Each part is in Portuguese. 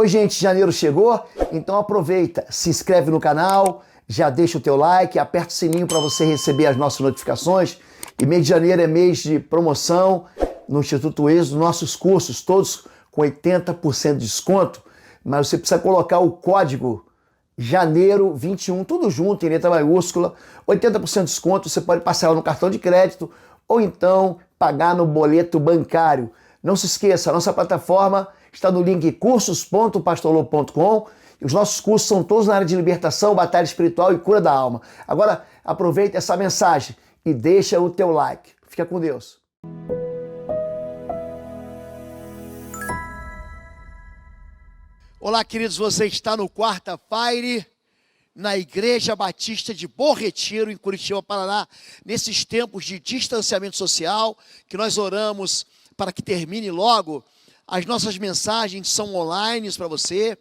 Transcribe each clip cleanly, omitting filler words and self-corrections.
Oi, gente, janeiro chegou, então aproveita, se inscreve no canal, já deixa o teu like, aperta o sininho para você receber as nossas notificações. E mês de janeiro é mês de promoção no Instituto Êxodo, nossos cursos todos com 80% de desconto, mas você precisa colocar o código janeiro 21, tudo junto, em letra maiúscula, 80% de desconto, você pode passar no cartão de crédito ou então pagar no boleto bancário. Não se esqueça, a nossa plataforma está no link cursos.pastorlobo.com e os nossos cursos são todos na área de libertação, batalha espiritual e cura da alma. Agora, aproveita essa mensagem e deixa o teu like. Fica com Deus. Olá, queridos, você está no Quarta Fire, na Igreja Batista de Bom Retiro, em Curitiba, Paraná, nesses tempos de distanciamento social, que nós oramos para que termine logo. As nossas mensagens são online para você.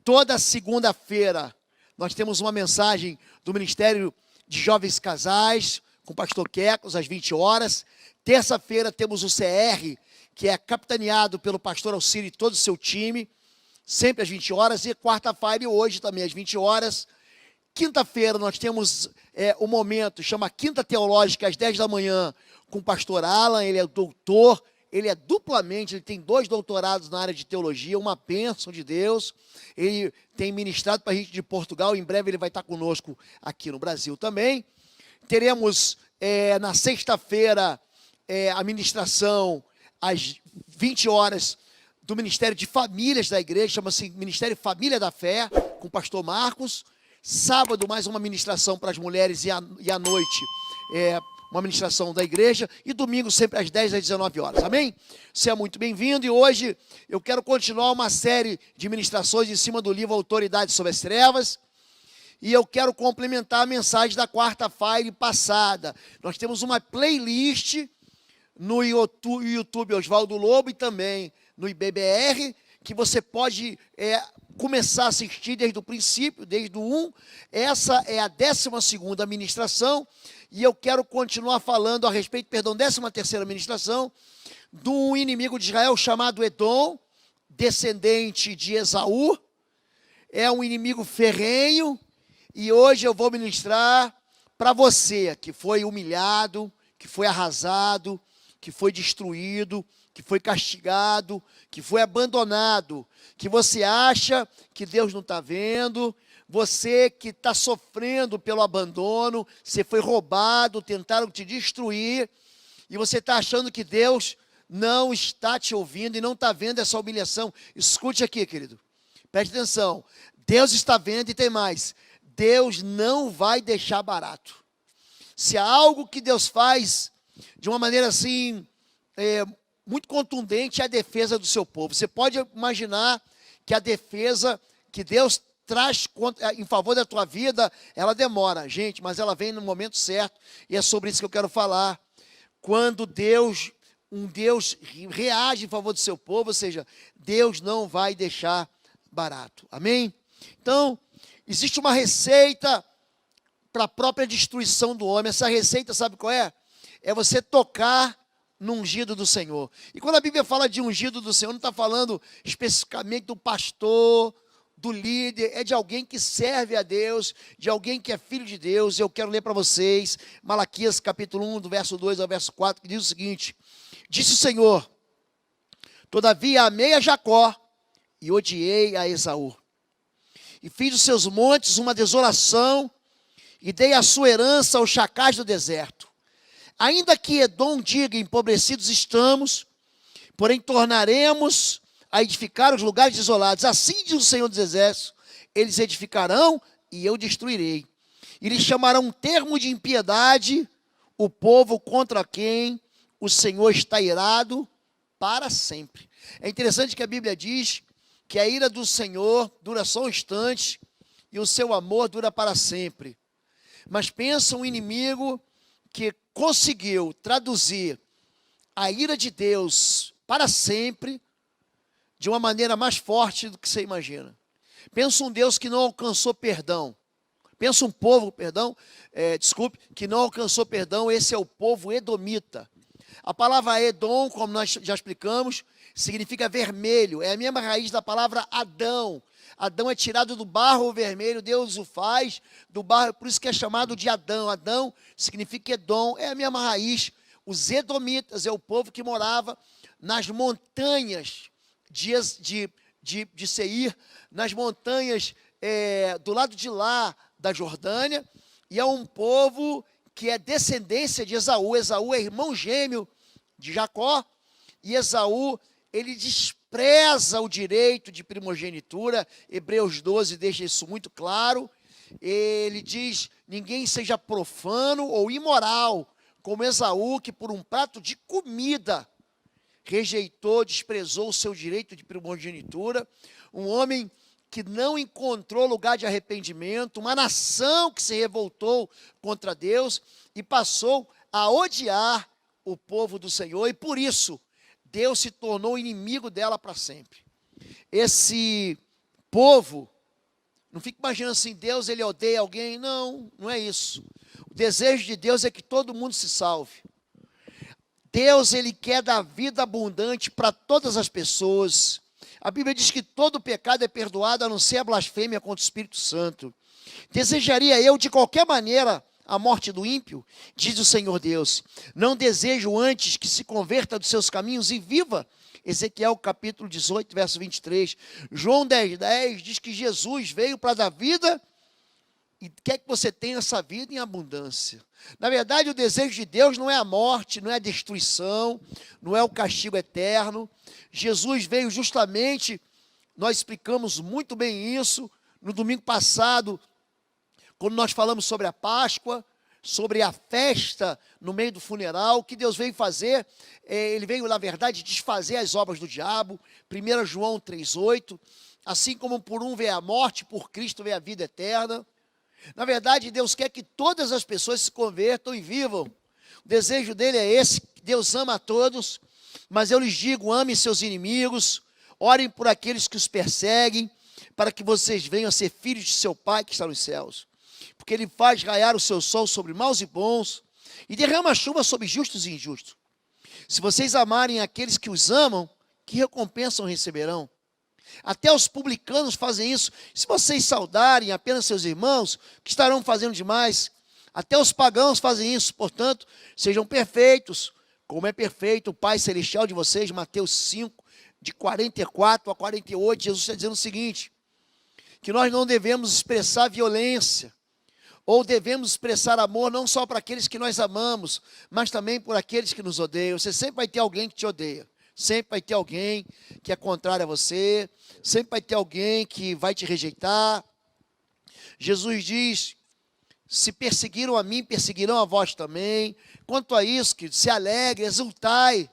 Toda segunda-feira nós temos uma mensagem do Ministério de Jovens Casais, com o pastor Quecos, às 20 horas. Terça-feira temos o CR, que é capitaneado pelo pastor Alcírio e todo o seu time, sempre às 20 horas. E quarta-feira, hoje também às 20 horas. Quinta-feira nós temos o momento, chama Quinta Teológica, às 10 da manhã, com o pastor Alan. Ele é doutor, ele é duplamente, ele tem 2 doutorados na área de teologia, uma bênção de Deus. Ele tem ministrado para a gente de Portugal, em breve ele vai estar conosco aqui no Brasil também. Teremos na sexta-feira a ministração às 20 horas do Ministério de Famílias da igreja, chama-se Ministério Família da Fé, com o pastor Marcos. Sábado, mais uma ministração para as mulheres e à noite, uma ministração da igreja. E domingo, sempre às 10 às 19 horas. Amém? Você é muito bem-vindo. E hoje eu quero continuar uma série de ministrações em cima do livro Autoridade sobre as Trevas. E eu quero complementar a mensagem da quarta-feira passada. Nós temos uma playlist no YouTube Oswaldo Lobo e também no IBBR, que você pode começar a assistir desde o princípio, desde o 1. Essa é a 12ª ministração, e eu quero continuar falando a respeito, 13ª ministração, do inimigo de Israel chamado Edom, descendente de Esaú. É um inimigo ferrenho, e hoje eu vou ministrar para você que foi humilhado, que foi arrasado, que foi destruído, que foi castigado, que foi abandonado, que você acha que Deus não está vendo, você que está sofrendo pelo abandono, você foi roubado, tentaram te destruir, e você está achando que Deus não está te ouvindo e não está vendo essa humilhação. Escute aqui, querido, preste atenção, Deus está vendo e tem mais, Deus não vai deixar barato. Se há algo que Deus faz de uma maneira assim, muito contundente, é a defesa do seu povo. Você pode imaginar que a defesa que Deus traz em favor da tua vida, ela demora, gente, mas ela vem no momento certo, e é sobre isso que eu quero falar. Quando um Deus reage em favor do seu povo, ou seja, Deus não vai deixar barato. Amém? Então, existe uma receita para a própria destruição do homem. Essa receita, sabe qual é? É você tocar no ungido do Senhor. E quando a Bíblia fala de ungido do Senhor, não está falando especificamente do pastor, do líder, é de alguém que serve a Deus, de alguém que é filho de Deus. Eu quero ler para vocês, Malaquias capítulo 1, do verso 2 ao verso 4, que diz o seguinte: disse o Senhor, todavia amei a Jacó e odiei a Esaú, e fiz dos seus montes uma desolação, e dei a sua herança aos chacais do deserto. Ainda que Edom diga, empobrecidos estamos, porém tornaremos a edificar os lugares desolados. Assim diz o Senhor dos Exércitos, eles edificarão e eu destruirei. E lhes chamarão um termo de impiedade, o povo contra quem o Senhor está irado para sempre. É interessante que a Bíblia diz que a ira do Senhor dura só um instante e o seu amor dura para sempre. Mas pensa um inimigo que conseguiu traduzir a ira de Deus para sempre de uma maneira mais forte do que você imagina. Pensa um Deus que não alcançou perdão. Pensa um povo, que não alcançou perdão. Esse é o povo edomita. A palavra Edom, como nós já explicamos, significa vermelho, é a mesma raiz da palavra Adão. Adão é tirado do barro vermelho, Deus o faz do barro, por isso que é chamado de Adão. Adão significa Edom, é a mesma raiz. Os edomitas é o povo que morava nas montanhas de Seir, nas montanhas do lado de lá da Jordânia, e é um povo que é descendência de Esaú. Esaú é irmão gêmeo de Jacó, e Esaú, ele despreza o direito de primogenitura. Hebreus 12 deixa isso muito claro. Ele diz: ninguém seja profano ou imoral, como Esaú, que por um prato de comida rejeitou, desprezou o seu direito de primogenitura. Um homem que não encontrou lugar de arrependimento, uma nação que se revoltou contra Deus e passou a odiar o povo do Senhor, e por isso Deus se tornou inimigo dela para sempre. Esse povo, não fica imaginando assim, Deus ele odeia alguém. Não, não é isso. O desejo de Deus é que todo mundo se salve. Deus ele quer dar vida abundante para todas as pessoas. A Bíblia diz que todo pecado é perdoado, a não ser a blasfêmia contra o Espírito Santo. Desejaria eu, de qualquer maneira, a morte do ímpio? Diz o Senhor Deus. Não desejo antes que se converta dos seus caminhos e viva. Ezequiel capítulo 18, verso 23. João 10:10 diz que Jesus veio para dar vida e quer que você tenha essa vida em abundância. Na verdade, o desejo de Deus não é a morte, não é a destruição, não é o castigo eterno. Jesus veio justamente, nós explicamos muito bem isso no domingo passado, quando nós falamos sobre a Páscoa, sobre a festa no meio do funeral. O que Deus veio fazer, ele veio, na verdade, desfazer as obras do diabo. 1 João 3,8, assim como por um veio a morte, por Cristo veio a vida eterna. Na verdade, Deus quer que todas as pessoas se convertam e vivam. O desejo dele é esse. Deus ama a todos, mas eu lhes digo: amem seus inimigos, orem por aqueles que os perseguem, para que vocês venham a ser filhos de seu Pai que está nos céus. Porque ele faz raiar o seu sol sobre maus e bons, e derrama chuva sobre justos e injustos. Se vocês amarem aqueles que os amam, que recompensa receberão? Até os publicanos fazem isso. Se vocês saudarem apenas seus irmãos, o que estarão fazendo demais? Até os pagãos fazem isso. Portanto, sejam perfeitos, como é perfeito o Pai Celestial de vocês. Mateus 5, de 44 a 48, Jesus está dizendo o seguinte: que nós não devemos expressar violência, ou devemos expressar amor não só para aqueles que nós amamos, mas também por aqueles que nos odeiam. Você sempre vai ter alguém que te odeia. Sempre vai ter alguém que é contrário a você, sempre vai ter alguém que vai te rejeitar. Jesus diz: se perseguiram a mim, perseguirão a vós também. Quanto a isso, que se alegre, exultai,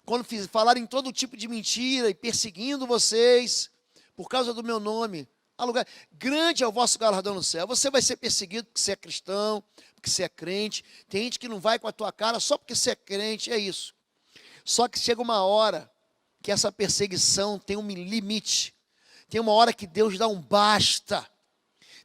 quando falarem todo tipo de mentira e perseguindo vocês, por causa do meu nome, há lugar grande é o vosso galardão no céu. Você vai ser perseguido porque você é cristão, porque você é crente. Tem gente que não vai com a tua cara só porque você é crente, é isso. Só que chega uma hora que essa perseguição tem um limite. Tem uma hora que Deus dá um basta.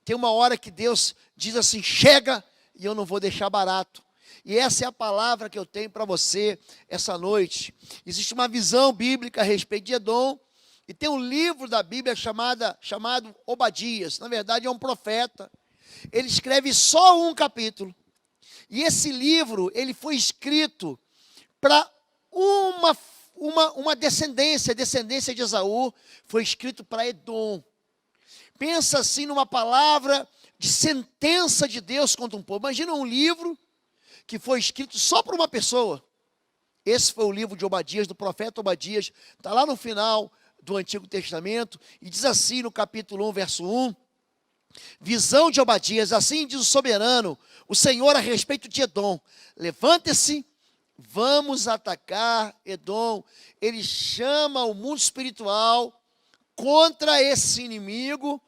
Tem uma hora que Deus diz assim: chega, e eu não vou deixar barato. E essa é a palavra que eu tenho para você essa noite. Existe uma visão bíblica a respeito de Edom, e tem um livro da Bíblia chamado Obadias. Na verdade, é um profeta. Ele escreve só um capítulo. E esse livro, ele foi escrito para uma descendência, a descendência de Esaú, foi escrito para Edom. Pensa assim numa palavra de sentença de Deus contra um povo. Imagina um livro que foi escrito só para uma pessoa. Esse foi o livro de Obadias, do profeta Obadias. Está lá no final do Antigo Testamento, e diz assim no capítulo 1, verso 1, visão de Obadias: assim diz o soberano, o Senhor, a respeito de Edom: levante-se, vamos atacar Edom. Ele chama o mundo espiritual contra esse inimigo,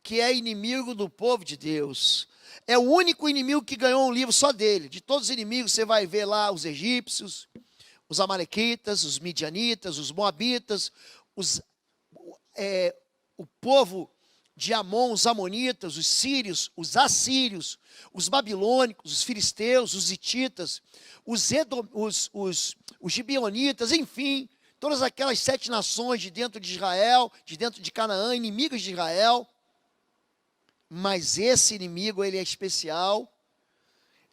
que é inimigo do povo de Deus. É o único inimigo que ganhou um livro só dele. De todos os inimigos, você vai ver lá os egípcios, os amalequitas, os midianitas, os moabitas, o povo de Amon, os amonitas, os sírios, os assírios, os babilônicos, os filisteus, os hititas, os gibeonitas, enfim, todas aquelas 7 nações de dentro de Israel, de dentro de Canaã, inimigas de Israel. Mas esse inimigo, ele é especial.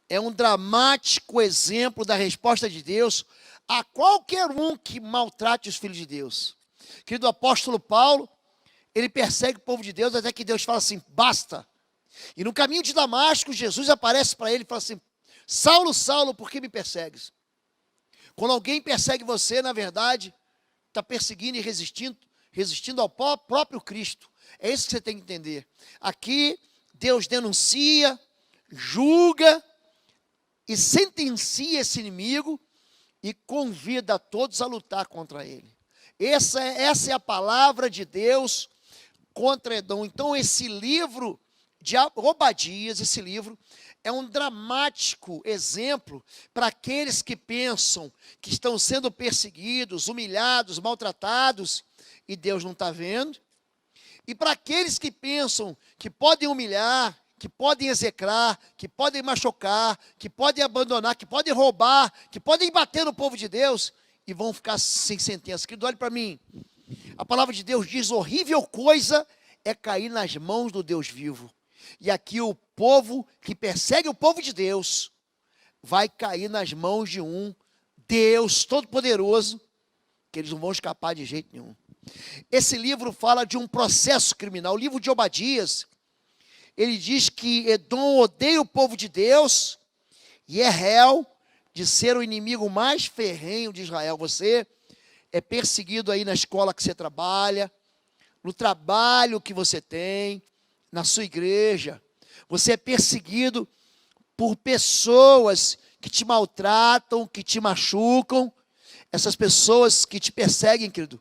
É um dramático exemplo da resposta de Deus a qualquer um que maltrate os filhos de Deus. Querido apóstolo Paulo, ele persegue o povo de Deus até que Deus fala assim, basta. E no caminho de Damasco, Jesus aparece para ele e fala assim, Saulo, Saulo, por que me persegues? Quando alguém persegue você, na verdade, está perseguindo e resistindo ao próprio Cristo. É isso que você tem que entender. Aqui, Deus denuncia, julga e sentencia esse inimigo e convida todos a lutar contra ele. Essa é a palavra de Deus contra Edom. Então, esse livro de Obadias, esse livro, é um dramático exemplo para aqueles que pensam que estão sendo perseguidos, humilhados, maltratados, e Deus não está vendo. E para aqueles que pensam que podem humilhar, que podem execrar, que podem machucar, que podem abandonar, que podem roubar, que podem bater no povo de Deus, e vão ficar sem sentença. Querido, olhe para mim. A palavra de Deus diz, horrível coisa é cair nas mãos do Deus vivo. E aqui o povo que persegue o povo de Deus vai cair nas mãos de um Deus Todo-Poderoso, que eles não vão escapar de jeito nenhum. Esse livro fala de um processo criminal. O livro de Obadias, ele diz que Edom odeia o povo de Deus e é réu de ser o inimigo mais ferrenho de Israel. Você é perseguido aí na escola que você trabalha, no trabalho que você tem, na sua igreja. Você é perseguido por pessoas que te maltratam, que te machucam. Essas pessoas que te perseguem, querido,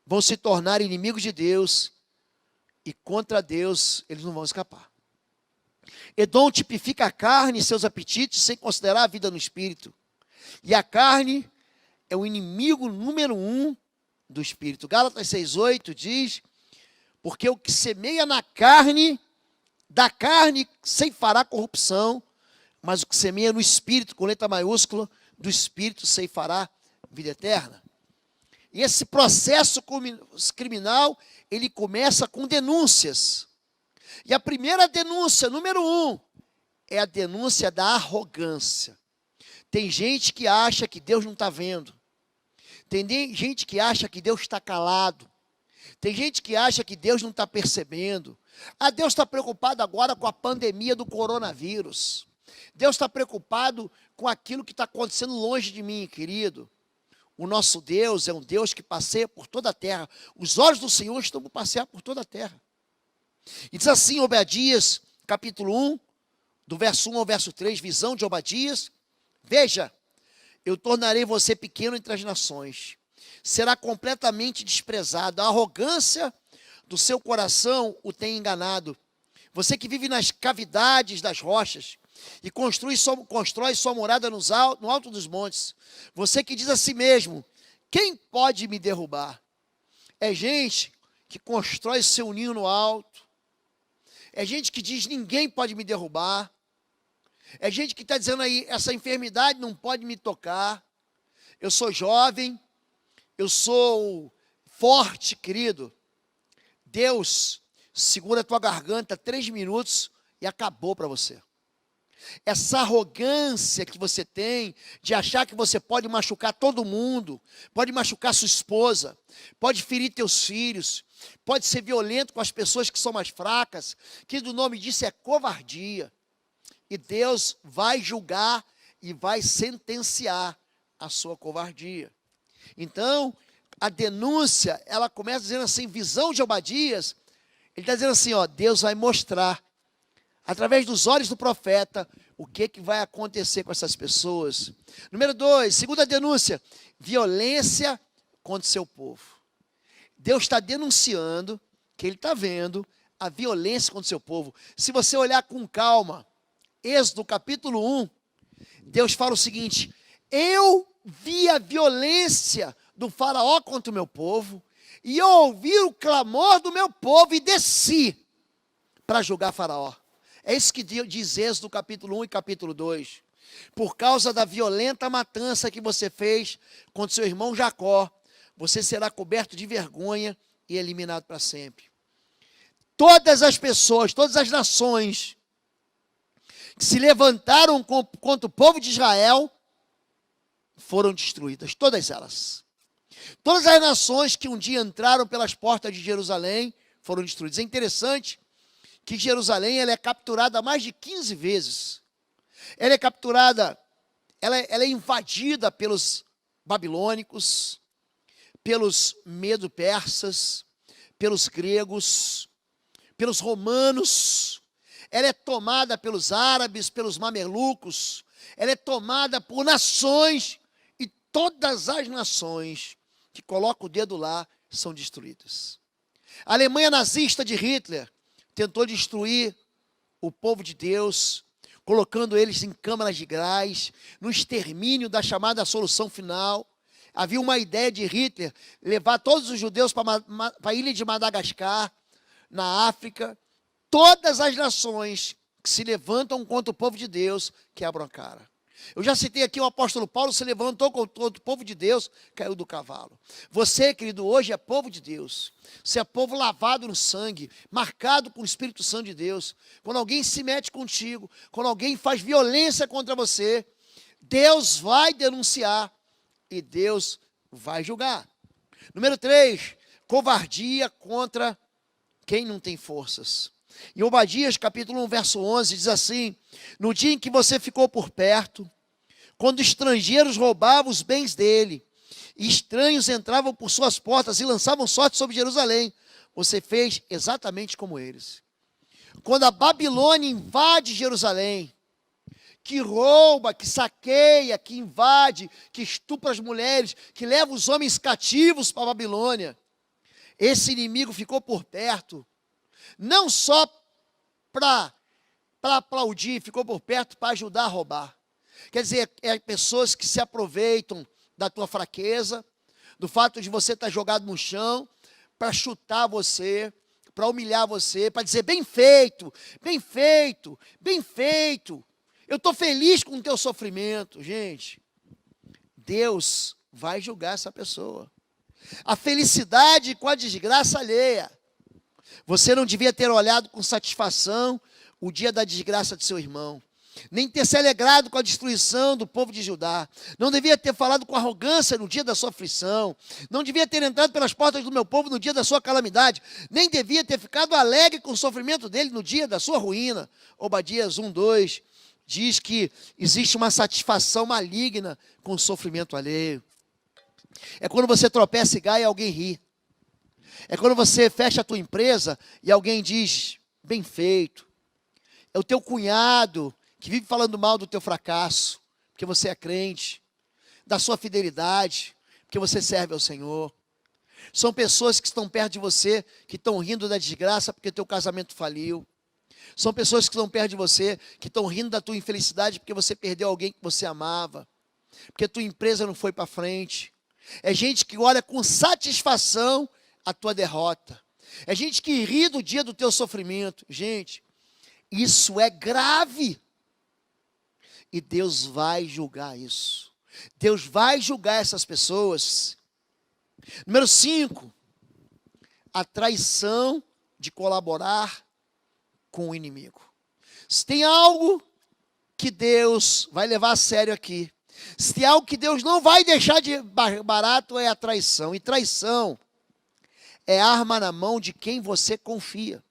vão se tornar inimigos de Deus e contra Deus eles não vão escapar. Edom tipifica a carne e seus apetites sem considerar a vida no espírito. E a carne é o inimigo número 1 do espírito. Gálatas 6,8 diz, porque o que semeia na carne, da carne ceifará corrupção, mas o que semeia no espírito, com letra maiúscula, do espírito ceifará vida eterna. E esse processo criminal, ele começa com denúncias. E a primeira denúncia, número 1, é a denúncia da arrogância. Tem gente que acha que Deus não está vendo. Tem gente que acha que Deus está calado. Tem gente que acha que Deus não está percebendo. Ah, Deus está preocupado agora com a pandemia do coronavírus. Deus está preocupado com aquilo que está acontecendo longe de mim, querido. O nosso Deus é um Deus que passeia por toda a terra. Os olhos do Senhor estão para passear por toda a terra. E diz assim, Obadias, capítulo 1, do verso 1 ao verso 3, visão de Obadias. Veja, eu tornarei você pequeno entre as nações. Será completamente desprezado. A arrogância do seu coração o tem enganado. Você que vive nas cavidades das rochas e constrói sua morada no alto dos montes. Você que diz a si mesmo, quem pode me derrubar? É gente que constrói seu ninho no alto. É gente que diz, ninguém pode me derrubar. É gente que está dizendo aí, essa enfermidade não pode me tocar. Eu sou jovem, eu sou forte, querido. Deus segura a tua garganta 3 minutos e acabou para você. Essa arrogância que você tem de achar que você pode machucar todo mundo, pode machucar sua esposa, pode ferir teus filhos, pode ser violento com as pessoas que são mais fracas, que o nome disso é covardia. E Deus vai julgar e vai sentenciar a sua covardia. Então, a denúncia, ela começa dizendo assim, visão de Obadias, ele está dizendo assim, ó, Deus vai mostrar, através dos olhos do profeta, o que vai acontecer com essas pessoas. Número 2, segunda denúncia, violência contra o seu povo. Deus está denunciando que Ele está vendo a violência contra o seu povo. Se você olhar com calma, Êxodo capítulo 1, Deus fala o seguinte, eu vi a violência do faraó contra o meu povo, e eu ouvi o clamor do meu povo e desci para julgar faraó. É isso que diz Êxodo capítulo 1 e capítulo 2. Por causa da violenta matança que você fez contra seu irmão Jacó, você será coberto de vergonha e eliminado para sempre. Todas as pessoas, todas as nações que se levantaram contra o povo de Israel foram destruídas, todas elas. Todas as nações que um dia entraram pelas portas de Jerusalém foram destruídas. É interessante que Jerusalém ela é capturada mais de 15 vezes. Ela é capturada, ela é invadida pelos babilônicos, pelos medo-persas, pelos gregos, pelos romanos. Ela é tomada pelos árabes, pelos mamelucos. Ela é tomada por nações, e todas as nações que colocam o dedo lá são destruídas. A Alemanha nazista de Hitler tentou destruir o povo de Deus, colocando eles em câmaras de gás, no extermínio da chamada solução final. Havia uma ideia de Hitler levar todos os judeus para a ilha de Madagascar, na África. Todas as nações que se levantam contra o povo de Deus quebram a cara. Eu já citei aqui o apóstolo Paulo se levantou contra o povo de Deus, caiu do cavalo. Você, querido, hoje é povo de Deus. Você é povo lavado no sangue, marcado com o Espírito Santo de Deus. Quando alguém se mete contigo, quando alguém faz violência contra você, Deus vai denunciar e Deus vai julgar. Número 3, covardia contra quem não tem forças. Em Obadias, capítulo 1, verso 11, diz assim: no dia em que você ficou por perto, quando estrangeiros roubavam os bens dele, e estranhos entravam por suas portas e lançavam sorte sobre Jerusalém, você fez exatamente como eles. Quando a Babilônia invade Jerusalém, que rouba, que saqueia, que invade, que estupra as mulheres, que leva os homens cativos para a Babilônia, esse inimigo ficou por perto, não só para aplaudir, ficou por perto para ajudar a roubar. Quer dizer, é pessoas que se aproveitam da tua fraqueza, do fato de você estar jogado no chão, para chutar você, para humilhar você, para dizer bem feito, bem feito, bem feito. Eu estou feliz com o teu sofrimento. Gente, Deus vai julgar essa pessoa. A felicidade com a desgraça alheia. Você não devia ter olhado com satisfação o dia da desgraça de seu irmão, nem ter se alegrado com a destruição do povo de Judá. Não devia ter falado com arrogância no dia da sua aflição. Não devia ter entrado pelas portas do meu povo no dia da sua calamidade. Nem devia ter ficado alegre com o sofrimento dele no dia da sua ruína. Obadias 1:2 diz que existe uma satisfação maligna com o sofrimento alheio. É quando você tropeça e cai e alguém ri. É quando você fecha a tua empresa e alguém diz, bem feito. É o teu cunhado que vive falando mal do teu fracasso, porque você é crente, da sua fidelidade, porque você serve ao Senhor. São pessoas que estão perto de você, que estão rindo da desgraça porque teu casamento faliu. São pessoas que estão perto de você, que estão rindo da tua infelicidade porque você perdeu alguém que você amava, porque tua empresa não foi para frente. É gente que olha com satisfação a tua derrota. É gente que ri do dia do teu sofrimento. Gente, isso é grave. E Deus vai julgar isso. Deus vai julgar essas pessoas. Número 5, a traição de colaborar com o inimigo. Se tem algo que Deus vai levar a sério aqui, se tem algo que Deus não vai deixar de barato, é a traição. E traição é arma na mão de quem você confia.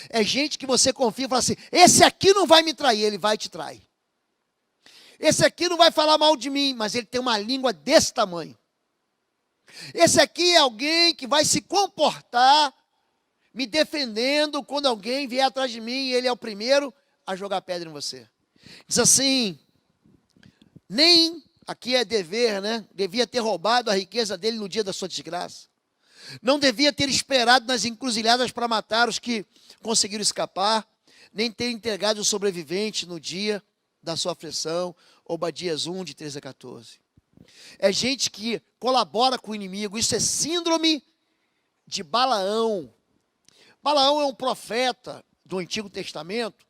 É gente que você confia e fala assim, esse aqui não vai me trair, ele vai te trair. Esse aqui não vai falar mal de mim, mas ele tem uma língua desse tamanho. Esse aqui é alguém que vai se comportar me defendendo quando alguém vier atrás de mim e ele é o primeiro a jogar pedra em você. Diz assim, nem, aqui é dever, né? Devia ter roubado a riqueza dele no dia da sua desgraça. Não devia ter esperado nas encruzilhadas para matar os que conseguiram escapar, nem ter entregado o sobrevivente no dia da sua aflição. Obadias 1, de 13 a 14. É gente que colabora com o inimigo. Isso é síndrome de Balaão. Balaão é um profeta do Antigo Testamento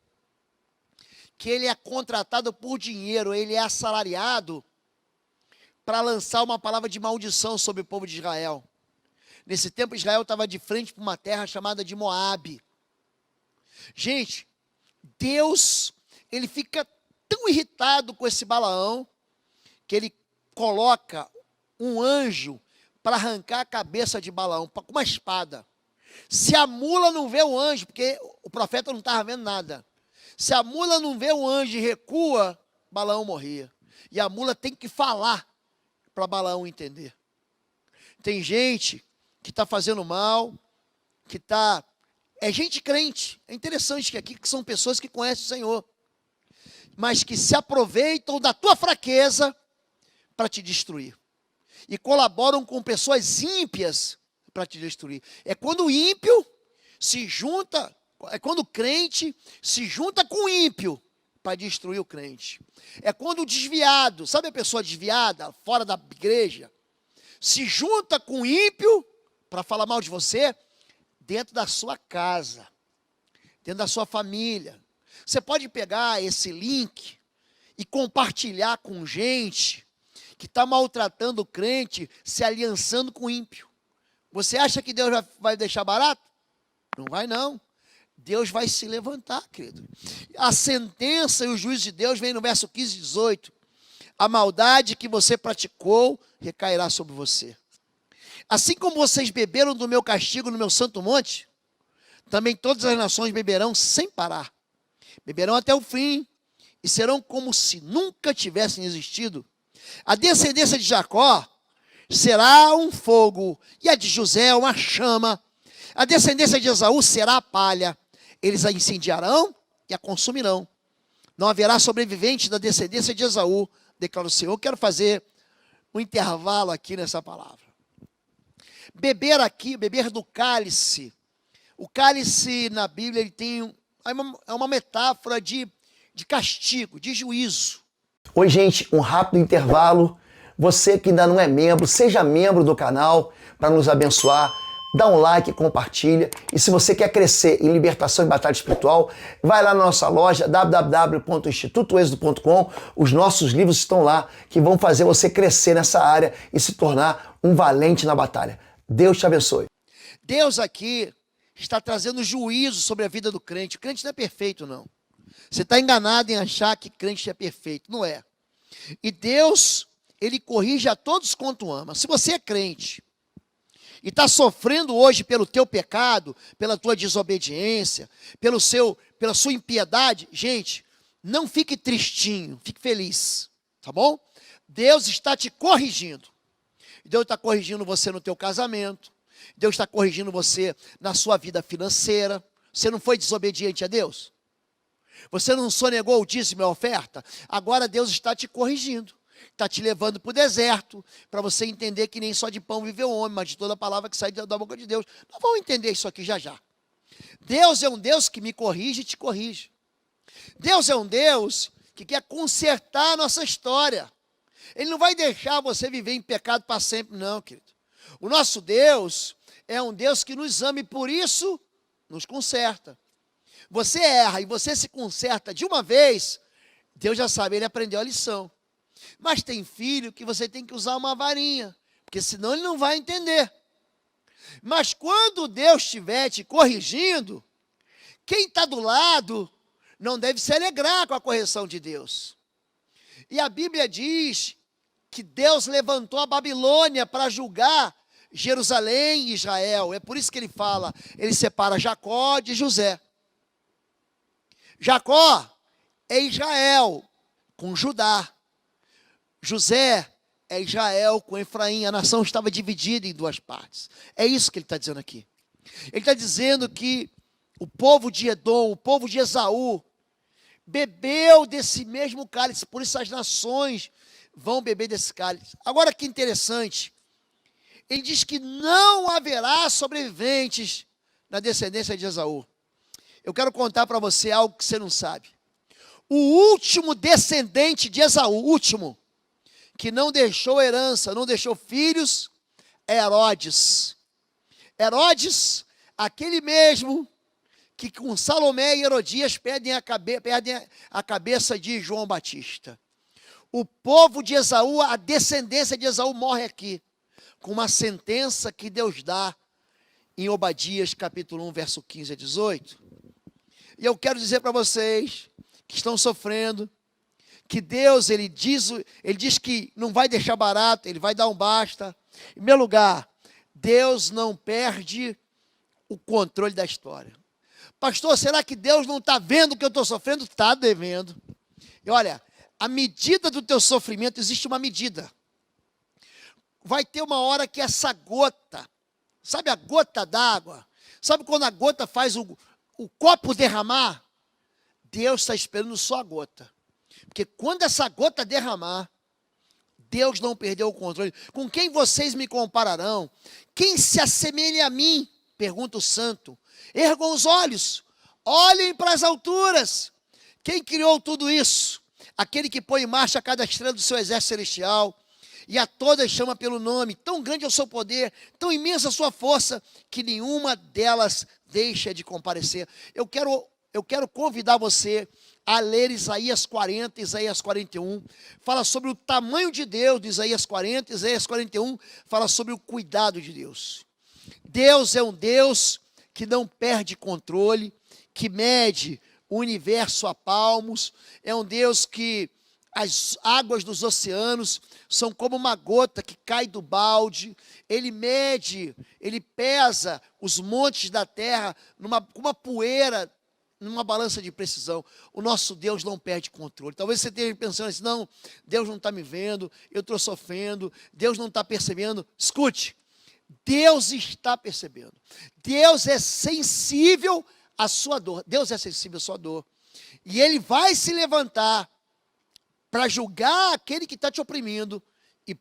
que ele é contratado por dinheiro, ele é assalariado para lançar uma palavra de maldição sobre o povo de Israel. Nesse tempo, Israel estava de frente para uma terra chamada de Moabe. Gente, Deus, ele fica tão irritado com esse Balaão, que ele coloca um anjo para arrancar a cabeça de Balaão, com uma espada. Se a mula não vê o anjo, porque o profeta não estava vendo nada. Se a mula não vê o anjo e recua, Balaão morria. E a mula tem que falar para Balaão entender. Tem gente que está fazendo mal, que está... É gente crente. É interessante que aqui são pessoas que conhecem o Senhor, mas que se aproveitam da tua fraqueza para te destruir. E colaboram com pessoas ímpias para te destruir. É quando o ímpio se junta, é quando o crente se junta com o ímpio para destruir o crente. É quando o desviado, sabe a pessoa desviada, fora da igreja, se junta com o ímpio para falar mal de você dentro da sua casa, dentro da sua família. Você pode pegar esse link e compartilhar com gente que está maltratando o crente, se aliançando com o ímpio. Você acha que Deus vai deixar barato? Não vai não. Deus vai se levantar, querido. A sentença e o juízo de Deus vem no verso 15 e 18. A maldade que você praticou recairá sobre você. Assim como vocês beberam do meu castigo no meu santo monte, também todas as nações beberão sem parar. Beberão até o fim e serão como se nunca tivessem existido. A descendência de Jacó será um fogo, e a de José uma chama. A descendência de Esaú será a palha. Eles a incendiarão e a consumirão. Não haverá sobrevivente da descendência de Esaú, declara o Senhor. Eu quero fazer um intervalo aqui nessa palavra. Beber aqui, beber do cálice. O cálice na Bíblia ele tem é uma metáfora de castigo, de juízo. Oi, gente, um rápido intervalo. Você que ainda não é membro, seja membro do canal para nos abençoar. Dá um like, compartilha. E se você quer crescer em libertação e batalha espiritual, vai lá na nossa loja www.institutoexodo.com. Os nossos livros estão lá que vão fazer você crescer nessa área e se tornar um valente na batalha. Deus te abençoe. Deus aqui está trazendo juízo sobre a vida do crente. O crente não é perfeito, não. Você está enganado em achar que crente é perfeito. Não é. E Deus, ele corrige a todos quanto ama. Se você é crente e está sofrendo hoje pelo teu pecado, pela tua desobediência, pela sua impiedade, gente, não fique tristinho, fique feliz, tá bom? Deus está te corrigindo. Deus está corrigindo você no teu casamento. Deus está corrigindo você na sua vida financeira. Você não foi desobediente a Deus? Você não sonegou o dízimo e a oferta? Agora Deus está te corrigindo. Está te levando para o deserto, para você entender que nem só de pão vive o homem, mas de toda a palavra que sai da boca de Deus. Nós vamos entender isso aqui já já. Deus é um Deus que me corrige e te corrige. Deus é um Deus que quer consertar a nossa história. Ele não vai deixar você viver em pecado para sempre, não, querido. O nosso Deus é um Deus que nos ama e por isso nos conserta. Você erra e você se conserta de uma vez, Deus já sabe, ele aprendeu a lição. Mas tem filho que você tem que usar uma varinha, porque senão ele não vai entender. Mas quando Deus estiver te corrigindo, quem está do lado não deve se alegrar com a correção de Deus. E a Bíblia diz que Deus levantou a Babilônia para julgar Jerusalém e Israel. É por isso que ele fala, ele separa Jacó de José. Jacó é Israel com Judá. José é Israel com Efraim. A nação estava dividida em duas partes. É isso que ele está dizendo aqui. Ele está dizendo que o povo de Edom, o povo de Esaú, bebeu desse mesmo cálice. Por isso as nações vão beber desse cálice. Agora que interessante. Ele diz que não haverá sobreviventes na descendência de Esaú. Eu quero contar para você algo que você não sabe. O último descendente de Esaú, último, que não deixou herança, não deixou filhos, é Herodes. Herodes, aquele mesmo que com Salomé e Herodias perdem a cabeça de João Batista. O povo de Esaú, a descendência de Esaú morre aqui, com uma sentença que Deus dá em Obadias capítulo 1, verso 15 a 18. E eu quero dizer para vocês que estão sofrendo, que Deus, ele diz que não vai deixar barato, ele vai dar um basta. Em primeiro lugar, Deus não perde o controle da história. Pastor, será que Deus não está vendo o que eu estou sofrendo? Está devendo. E olha, a medida do teu sofrimento, existe uma medida. Vai ter uma hora que essa gota, sabe a gota d'água? Sabe quando a gota faz o copo derramar? Deus está esperando só a gota. Porque quando essa gota derramar, Deus não perdeu o controle. Com quem vocês me compararão? Quem se assemelha a mim? Pergunta o santo. Ergam os olhos, olhem para as alturas. Quem criou tudo isso? Aquele que põe em marcha cada estrela do seu exército celestial, e a todas chama pelo nome. Tão grande é o seu poder, tão imensa a sua força, que nenhuma delas deixa de comparecer. Eu quero convidar você a ler Isaías 40, Isaías 41, fala sobre o tamanho de Deus, de Isaías 40, Isaías 41, fala sobre o cuidado de Deus. Deus é um Deus que não perde controle, que mede o universo a palmos, é um Deus que as águas dos oceanos são como uma gota que cai do balde, ele mede, ele pesa os montes da terra com uma poeira, numa balança de precisão. O nosso Deus não perde controle. Talvez você esteja pensando assim, não, Deus não está me vendo, eu estou sofrendo, Deus não está percebendo. Escute, Deus está percebendo. Deus é sensível à sua dor. Deus é sensível à sua dor. E Ele vai se levantar para julgar aquele que está te oprimindo e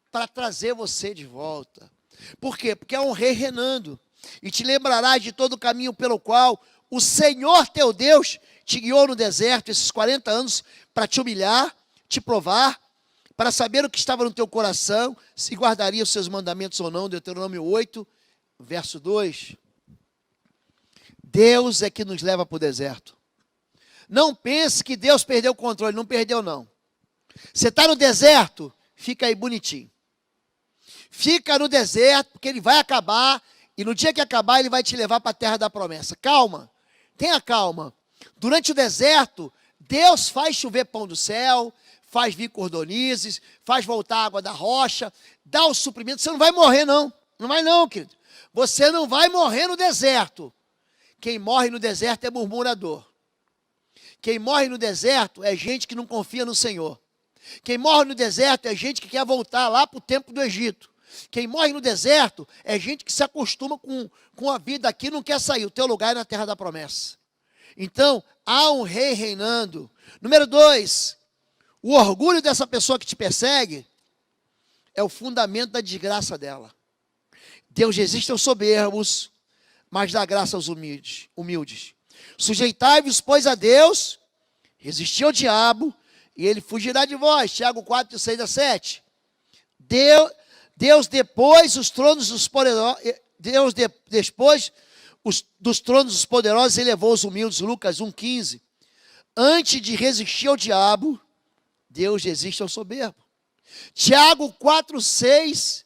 para trazer você de volta. Por quê? Porque é um rei reinando. E te lembrarás de todo o caminho pelo qual o Senhor teu Deus te guiou no deserto esses 40 anos para te humilhar, te provar, para saber o que estava no teu coração, se guardaria os seus mandamentos ou não. Deuteronômio 8, verso 2. Deus é que nos leva para o deserto. Não pense que Deus perdeu o controle. Não perdeu, não. Você está no deserto, fica aí bonitinho. Fica no deserto, porque ele vai acabar, e no dia que acabar, ele vai te levar para a terra da promessa. Calma, tenha calma. Durante o deserto, Deus faz chover pão do céu, faz vir cordonizes, faz voltar a água da rocha, dá o suprimento. Você não vai morrer, não. Não vai, não, querido. Você não vai morrer no deserto. Quem morre no deserto é murmurador. Quem morre no deserto é gente que não confia no Senhor. Quem morre no deserto é gente que quer voltar lá para o tempo do Egito. Quem morre no deserto é gente que se acostuma com a vida aqui e não quer sair. O teu lugar é na terra da promessa. Então, há um rei reinando. Número 2, o orgulho dessa pessoa que te persegue é o fundamento da desgraça dela. Deus resiste aos soberbos, mas dá graça aos humildes. Sujeitai-vos, pois, a Deus, resisti ao diabo, e ele fugirá de vós. Tiago 4, 6 a 7. Deus depois os tronos dos poderosos, depois dos tronos dos poderosos elevou os humildes. Lucas 1,15. Antes de resistir ao diabo, Deus resiste ao soberbo. Tiago 4, 6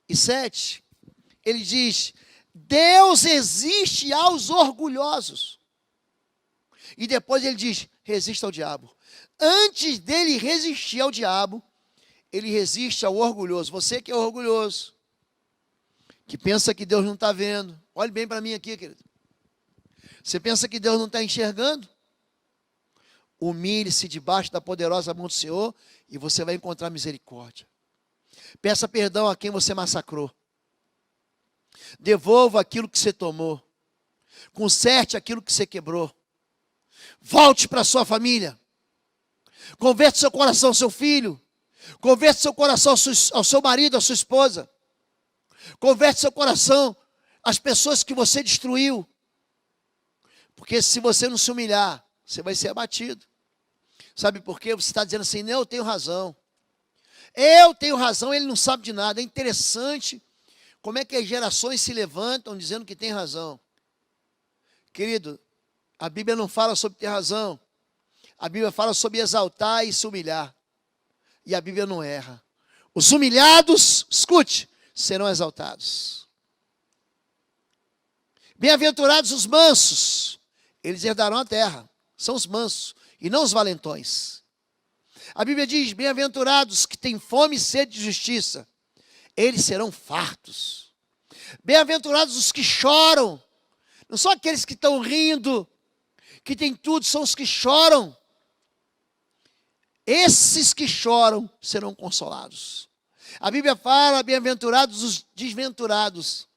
e 7. Ele diz: Deus resiste aos orgulhosos. E depois ele diz: resista ao diabo. Antes dele resistir ao diabo, ele resiste ao orgulhoso. Você que é orgulhoso, que pensa que Deus não está vendo. Olhe bem para mim aqui, querido. Você pensa que Deus não está enxergando? Humilhe-se debaixo da poderosa mão do Senhor e você vai encontrar misericórdia. Peça perdão a quem você massacrou. Devolva aquilo que você tomou. Conserte aquilo que você quebrou. Volte para a sua família. Converte seu coração ao seu filho. Converte seu coração ao seu marido, à sua esposa. Converte seu coração às pessoas que você destruiu. Porque se você não se humilhar, você vai ser abatido. Sabe por quê? Você está dizendo assim: não, eu tenho razão. Eu tenho razão, ele não sabe de nada. É interessante como é que as gerações se levantam dizendo que tem razão. Querido, a Bíblia não fala sobre ter razão. A Bíblia fala sobre exaltar e se humilhar. E a Bíblia não erra. Os humilhados, escute, serão exaltados. Bem-aventurados os mansos, eles herdarão a terra. São os mansos e não os valentões. A Bíblia diz, bem-aventurados que têm fome e sede de justiça, eles serão fartos. Bem-aventurados os que choram, não são aqueles que estão rindo, que têm tudo, são os que choram. Esses que choram serão consolados. A Bíblia fala, bem-aventurados os desventurados,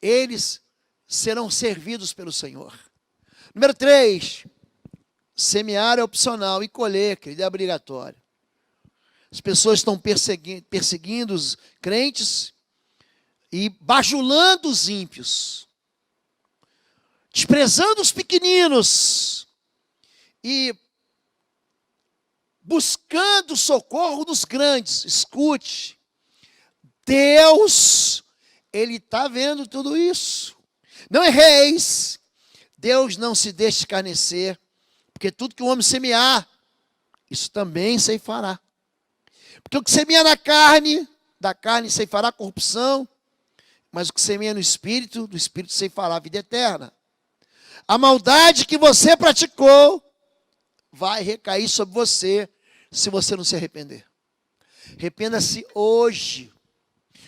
eles serão servidos pelo Senhor. Número 3, semear é opcional e colher, querido, é obrigatório. As pessoas estão perseguindo os crentes e bajulando os ímpios, desprezando os pequeninos e buscando socorro dos grandes. Escute, Deus, Ele está vendo tudo isso. Não erreis, Deus não se deixa escarnecer, porque tudo que o homem semear, isso também ceifará. Porque o que semeia na carne, da carne ceifará corrupção, mas o que semeia no Espírito, do Espírito ceifará a vida eterna. A maldade que você praticou vai recair sobre você, se você não se arrepender. Arrependa-se hoje,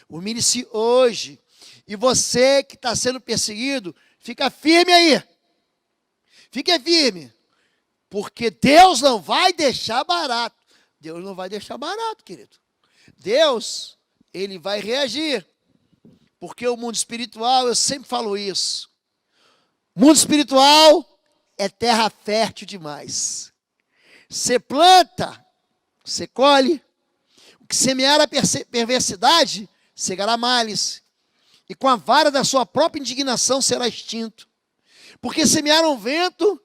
humilhe-se hoje, e você que está sendo perseguido, fica firme aí, fique firme, porque Deus não vai deixar barato. Deus não vai deixar barato, querido. Deus, Ele vai reagir. Porque o mundo espiritual, eu sempre falo isso. Mundo espiritual é terra fértil demais. Você planta, você colhe. O que semear a perversidade, cegará males. E com a vara da sua própria indignação será extinto. Porque semearam vento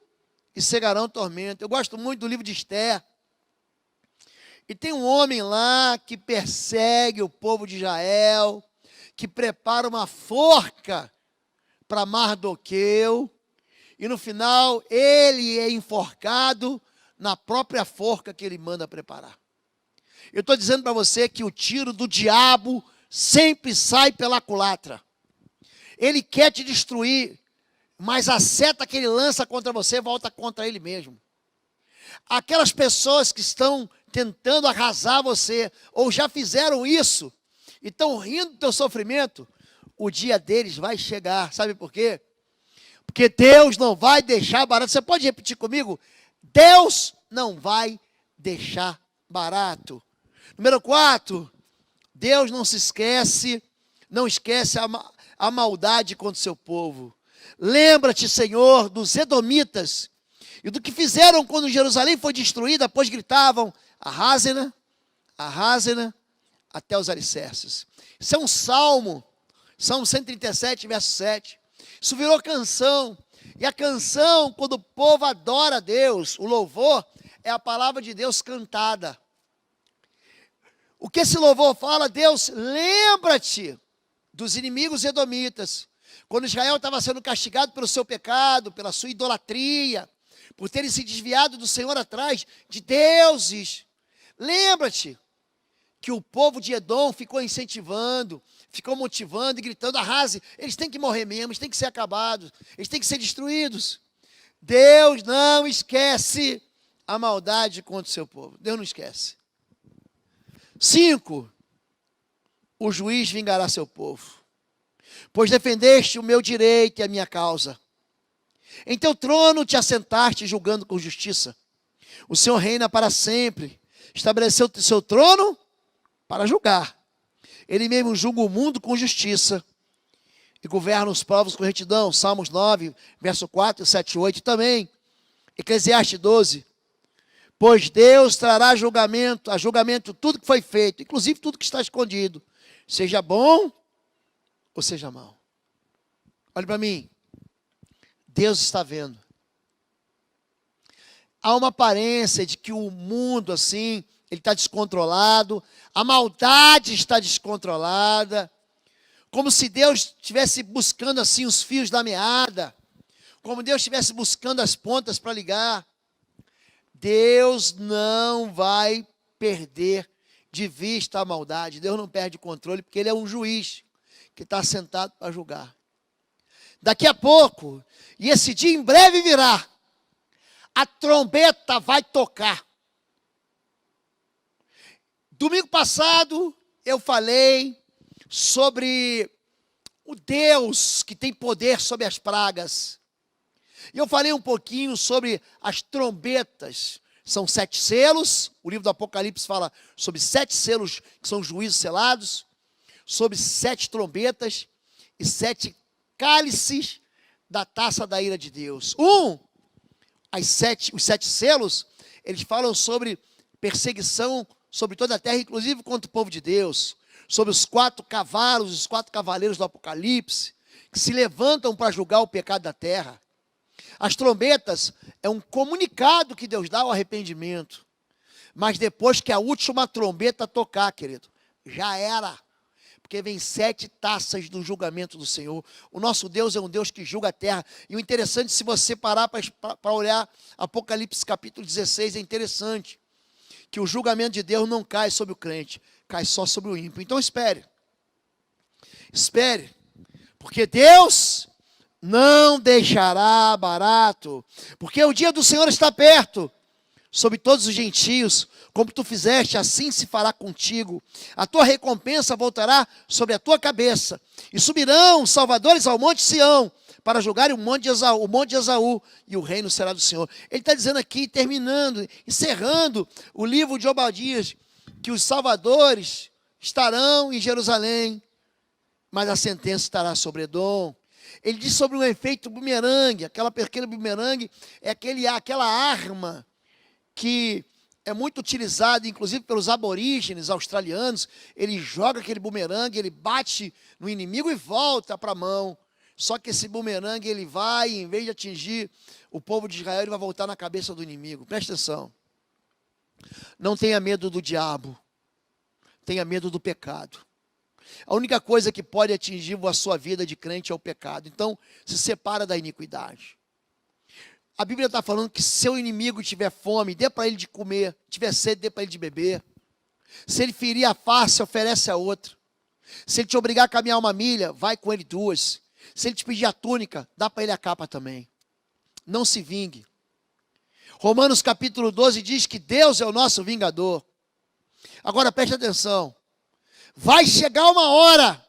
e cegarão tormento. Eu gosto muito do livro de Esther. E tem um homem lá que persegue o povo de Israel, que prepara uma forca para Mardoqueu, e no final ele é enforcado na própria forca que ele manda preparar. Eu estou dizendo para você que o tiro do diabo sempre sai pela culatra. Ele quer te destruir, mas a seta que ele lança contra você volta contra ele mesmo. Aquelas pessoas que estão tentando arrasar você, ou já fizeram isso, e estão rindo do teu sofrimento, o dia deles vai chegar. Sabe por quê? Porque Deus não vai deixar barato. Você pode repetir comigo? Deus não vai deixar barato. Número 4, Deus não esquece a maldade contra o seu povo. Lembra-te, Senhor, dos edomitas e do que fizeram quando Jerusalém foi destruída, pois gritavam, arrasena, arrasena, até os alicerces. Isso é um salmo, Salmo 137, verso 7. Isso virou canção. E a canção, quando o povo adora a Deus, o louvor, é a palavra de Deus cantada. O que esse louvor fala? Deus, lembra-te dos inimigos edomitas. Quando Israel estava sendo castigado pelo seu pecado, pela sua idolatria, por terem se desviado do Senhor atrás de deuses. Lembra-te que o povo de Edom ficou incentivando, ficou motivando e gritando, arrase, eles têm que morrer mesmo, eles têm que ser acabados, eles têm que ser destruídos. Deus não esquece a maldade contra o seu povo. Deus não esquece. 5, o juiz vingará seu povo, pois defendeste o meu direito e a minha causa. Em teu trono te assentaste julgando com justiça. O Senhor reina para sempre. Estabeleceu o seu trono para julgar. Ele mesmo julga o mundo com justiça e governa os povos com retidão. Salmos 9, verso 4, 7 e 8 também. Eclesiastes 12. Pois Deus trará a julgamento tudo que foi feito, inclusive tudo que está escondido, seja bom ou seja mal. Olhe para mim. Deus está vendo. Há uma aparência de que o mundo, assim, ele está descontrolado, a maldade está descontrolada, como se Deus estivesse buscando, assim, os fios da meada, como Deus estivesse buscando as pontas para ligar. Deus não vai perder de vista a maldade. Deus não perde o controle, porque Ele é um juiz que está sentado para julgar. Daqui a pouco, e esse dia em breve virá, a trombeta vai tocar. Domingo passado, eu falei sobre o Deus que tem poder sobre as pragas. E eu falei um pouquinho sobre as trombetas. São 7 selos. O livro do Apocalipse fala sobre 7 selos, que são juízos selados. Sobre 7 trombetas e 7 cálices da taça da ira de Deus. Os 7 selos, eles falam sobre perseguição sobre toda a terra, inclusive contra o povo de Deus. Sobre os 4 cavalos, os 4 cavaleiros do Apocalipse, que se levantam para julgar o pecado da terra. As trombetas é um comunicado que Deus dá ao arrependimento. Mas depois que a última trombeta tocar, querido, já era. Porque vem 7 taças do julgamento do Senhor. O nosso Deus é um Deus que julga a terra. E o interessante, se você parar para olhar Apocalipse capítulo 16, é interessante que o julgamento de Deus não cai sobre o crente, cai só sobre o ímpio. Então espere, porque Deus não deixará barato, porque o dia do Senhor está perto, sobre todos os gentios, como tu fizeste, assim se fará contigo, a tua recompensa voltará sobre a tua cabeça, e subirão os salvadores ao monte Sião, para julgarem o monte de Esaú, e o reino será do Senhor. Ele está dizendo aqui, terminando, encerrando o livro de Obadias, que os salvadores estarão em Jerusalém, mas a sentença estará sobre Edom. Ele diz sobre um efeito bumerangue. Aquela pequena bumerangue é aquela arma que é muito utilizada, inclusive pelos aborígenes australianos. Ele joga aquele bumerangue, ele bate no inimigo e volta para a mão. Só que esse bumerangue, ele vai, em vez de atingir o povo de Israel, ele vai voltar na cabeça do inimigo. Presta atenção. Não tenha medo do diabo. Tenha medo do pecado. A única coisa que pode atingir a sua vida de crente é o pecado. Então, se separa da iniquidade. A Bíblia está falando que se seu inimigo tiver fome, dê para ele de comer. Tiver sede, dê para ele de beber. Se ele ferir a face, oferece a outra. Se ele te obrigar a caminhar 1 milha, vai com ele 2. Se ele te pedir a túnica, dá para ele a capa também. Não se vingue. Romanos capítulo 12 diz que Deus é o nosso vingador. Agora preste atenção. Vai chegar uma hora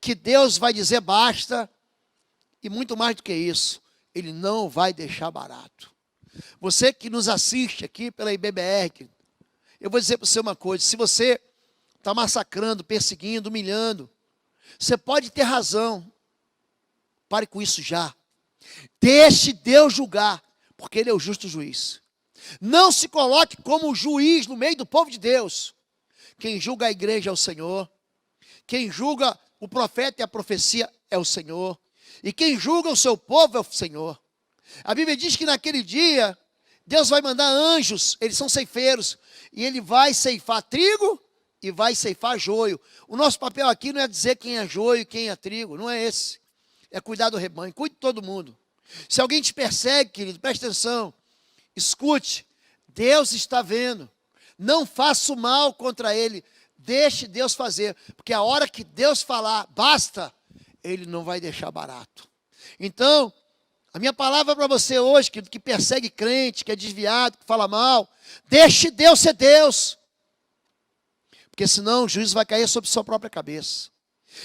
que Deus vai dizer basta. E muito mais do que isso, Ele não vai deixar barato. Você que nos assiste aqui pela IBBR, eu vou dizer para você uma coisa. Se você está massacrando, perseguindo, humilhando, você pode ter razão. Pare com isso já. Deixe Deus julgar, porque Ele é o justo juiz. Não se coloque como juiz no meio do povo de Deus. Quem julga a igreja é o Senhor. Quem julga o profeta e a profecia é o Senhor. E quem julga o seu povo é o Senhor. A Bíblia diz que naquele dia, Deus vai mandar anjos, eles são ceifeiros, e Ele vai ceifar trigo e vai ceifar joio. O nosso papel aqui não é dizer quem é joio e quem é trigo, não é esse. É cuidar do rebanho, cuide de todo mundo. Se alguém te persegue, querido, preste atenção, escute, Deus está vendo. Não faça o mal contra ele, deixe Deus fazer, porque a hora que Deus falar, basta, Ele não vai deixar barato. Então, a minha palavra para você hoje, querido, que persegue crente, que é desviado, que fala mal, deixe Deus ser Deus, porque senão o juízo vai cair sobre sua própria cabeça.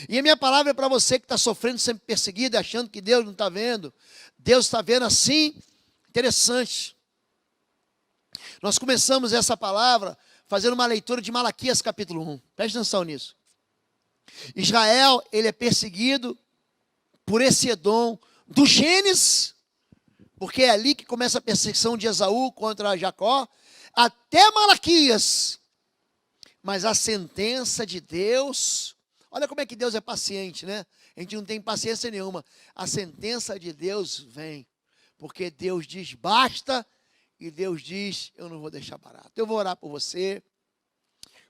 E a minha palavra é para você que está sofrendo, sempre perseguido, achando que Deus não está vendo. Deus está vendo assim. Interessante. Nós começamos essa palavra fazendo uma leitura de Malaquias capítulo 1. Preste atenção nisso. Israel, ele é perseguido por esse Edom do Gênesis, porque é ali que começa a perseguição de Esaú contra Jacó, até Malaquias. Mas a sentença de Deus... Olha como é que Deus é paciente, né? A gente não tem paciência nenhuma. A sentença de Deus vem. Porque Deus diz basta e Deus diz eu não vou deixar barato. Eu vou orar por você,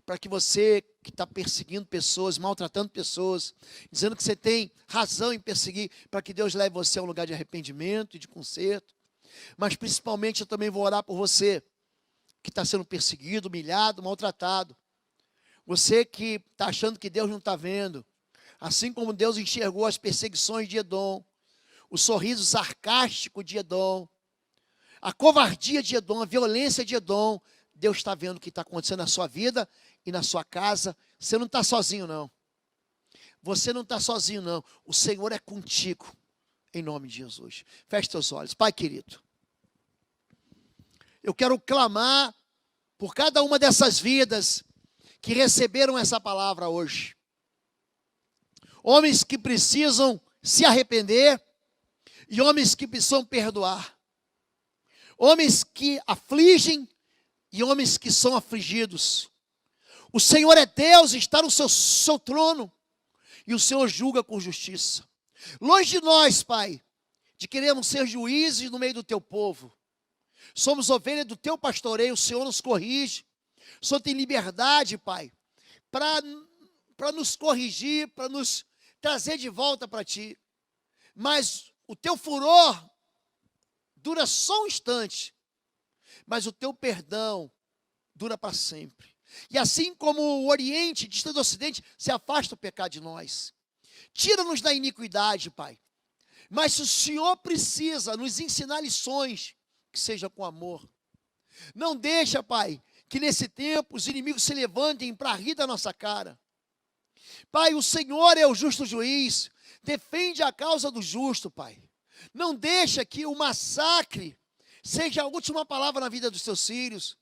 para que você que está perseguindo pessoas, maltratando pessoas, dizendo que você tem razão em perseguir, para que Deus leve você a um lugar de arrependimento e de conserto. Mas principalmente eu também vou orar por você que está sendo perseguido, humilhado, maltratado. Você que está achando que Deus não está vendo. Assim como Deus enxergou as perseguições de Edom, o sorriso sarcástico de Edom, a covardia de Edom, a violência de Edom, Deus está vendo o que está acontecendo na sua vida e na sua casa. Você não está sozinho, não. Você não está sozinho, não. O Senhor é contigo, em nome de Jesus. Feche seus olhos. Pai querido, eu quero clamar por cada uma dessas vidas que receberam essa palavra hoje. Homens que precisam se arrepender e homens que precisam perdoar. Homens que afligem e homens que são afligidos. O Senhor é Deus, está no seu trono e o Senhor julga com justiça. Longe de nós, Pai, de querermos ser juízes no meio do teu povo. Somos ovelhas do teu pastoreio, o Senhor nos corrige. O Senhor tem liberdade, Pai, para nos corrigir, para nos trazer de volta para ti. Mas o teu furor dura só um instante, mas o teu perdão dura para sempre. E assim como o Oriente, distante do Ocidente, se afasta o pecado de nós. Tira-nos da iniquidade, Pai. Mas se o Senhor precisa nos ensinar lições, que seja com amor. Não deixa, Pai, que nesse tempo os inimigos se levantem para rir da nossa cara. Pai, o Senhor é o justo juiz. Defende a causa do justo, Pai. Não deixa que o massacre seja a última palavra na vida dos teus filhos,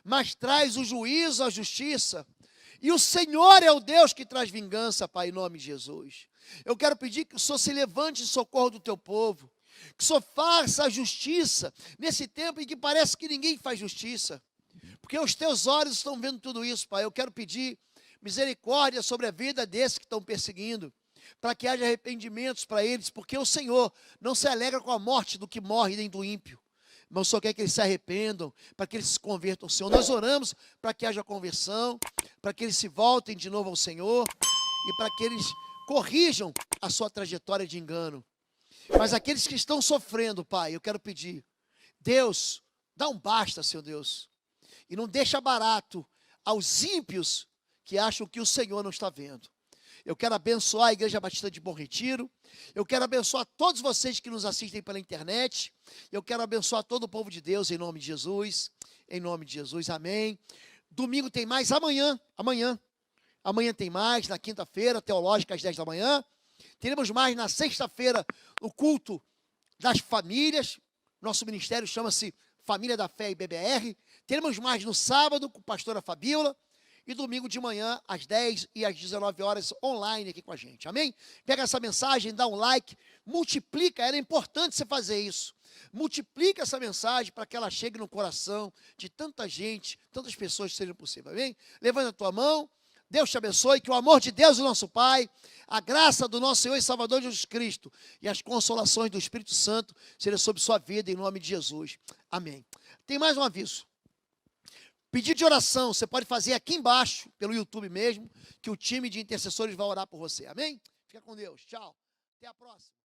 mas traz o juízo, a justiça. E o Senhor é o Deus que traz vingança, Pai, em nome de Jesus. Eu quero pedir que o Senhor se levante em socorro do teu povo, que o Senhor faça a justiça nesse tempo em que parece que ninguém faz justiça, porque os teus olhos estão vendo tudo isso, Pai. Eu quero pedir misericórdia sobre a vida desses que estão perseguindo, para que haja arrependimentos para eles, porque o Senhor não se alegra com a morte do que morre nem do ímpio, mas o Senhor quer que eles se arrependam, para que eles se convertam ao Senhor. Nós oramos para que haja conversão, para que eles se voltem de novo ao Senhor e para que eles corrijam a sua trajetória de engano. Mas aqueles que estão sofrendo, Pai, eu quero pedir, Deus, dá um basta, Senhor Deus, e não deixa barato aos ímpios que acham que o Senhor não está vendo. Eu quero abençoar a Igreja Batista de Bom Retiro. Eu quero abençoar todos vocês que nos assistem pela internet. Eu quero abençoar todo o povo de Deus em nome de Jesus. Em nome de Jesus, amém. Domingo tem mais, amanhã tem mais, na quinta-feira, teológica às 10 da manhã. Teremos mais na sexta-feira, o culto das famílias. Nosso ministério chama-se Família da Fé e BBR. Teremos mais no sábado com a pastora Fabíola. E domingo de manhã, às 10 e às 19 horas, online aqui com a gente, amém? Pega essa mensagem, dá um like, multiplica, era importante você fazer isso. Multiplica essa mensagem para que ela chegue no coração de tanta gente, tantas pessoas que sejam possível, amém? Levanta a tua mão, Deus te abençoe, que o amor de Deus, o nosso Pai, a graça do nosso Senhor e Salvador Jesus Cristo e as consolações do Espírito Santo sejam sobre sua vida, em nome de Jesus, amém. Tem mais um aviso. Pedido de oração, você pode fazer aqui embaixo, pelo YouTube mesmo, que o time de intercessores vai orar por você. Amém? Fica com Deus. Tchau. Até a próxima.